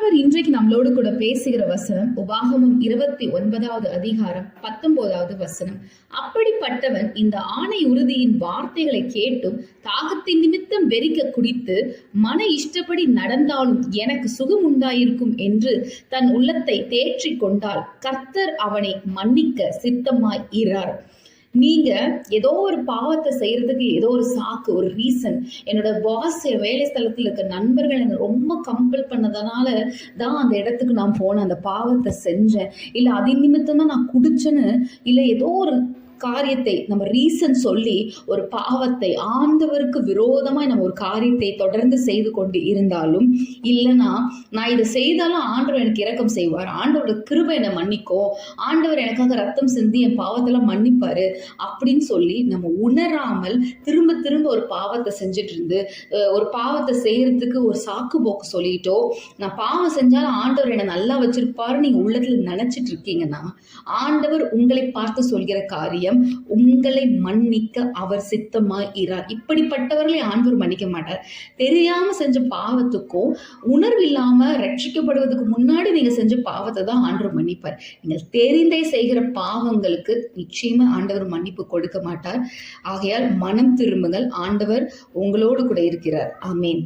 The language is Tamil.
ஆண்டவர் இன்றைக்கு நம்மளோடு கூட பேசுகிற வசனம் உபாகமம் 29வது அதிகாரம் 19வது வசனம். அப்படிப்பட்டவன் இந்த ஆணை உறுதியின் வார்த்தைகளை கேட்டும் தாகத்தின் நிமித்தம் வெறிக்க குடித்து மன இஷ்டப்படி நடந்தாலும் எனக்கு சுகம் உண்டாயிருக்கும் என்று தன் உள்ளத்தை தேற்றிக் கொண்டால் கர்த்தர் அவனை மன்னிக்க சித்தமாய் இரார். நீங்க ஏதோ ஒரு பாவத்தை செய்யறதுக்கு ஏதோ ஒரு சாக்கு, ஒரு ரீசன், என்னோட பாஸ், வேலை ஸ்தலத்தில் இருக்க நண்பர்கள் என்னை ரொம்ப கம்பல் பண்ணதுனால தான் அந்த இடத்துக்கு நான் போனேன், அந்த பாவத்தை செஞ்சேன், இல்லை அதன் நிமித்தம் தான் நான் குடிச்சேன்னு, இல்லை ஏதோ ஒரு காரியத்தை நம்ம ரீசன் சொல்லி ஒரு பாவத்தை, ஆண்டவருக்கு விரோதமாய் நம்ம ஒரு காரியத்தை தொடர்ந்து செய்து கொண்டு இருந்தாலும், இல்லைன்னா நான் இதை செய்தாலும் ஆண்டவர் எனக்கு இரக்கம் செய்வார், ஆண்டவரோட கிருபை என்னை மன்னிக்கும், ஆண்டவர் எனக்காக ரத்தம் சிந்தி என் பாவத்தெல்லாம் மன்னிப்பாரு அப்படின்னு சொல்லி நம்ம உணராமல் திரும்ப திரும்ப ஒரு பாவத்தை செஞ்சுட்டு இருந்து, ஒரு பாவத்தை செய்யறதுக்கு ஒரு சாக்கு போக்கு சொல்லிட்டோ, நான் பாவம் செஞ்சாலும் ஆண்டவர் என்னை நல்லா வச்சிருப்பாரு நீங்க உள்ளத்துல நினைச்சிட்டு இருக்கீங்கன்னா, ஆண்டவர் உங்களை பார்த்து சொல்கிற காரியம், உங்களை மன்னிக்க அவர் சித்தமாய் இரார். இப்படிப்பட்டவர்களை ஆண்டவர் மன்னிக்க மாட்டார். தெரியாம செஞ்ச பாவத்துக்கும் உணர்வு இல்லாம ரட்சிக்கப்படுவதற்கு முன்னாடி நீங்க செஞ்ச பாவத்தை தான் ஆண்டவர் மன்னிப்பார். நீங்கள் தெரிந்தே செய்கிற பாவங்களுக்கு நிச்சயமா ஆண்டவர் மன்னிப்பு கொடுக்க மாட்டார். ஆகையால் மனம் திரும்புங்கள், ஆண்டவர் உங்களோடு கூட இருக்கிறார். ஆமேன்.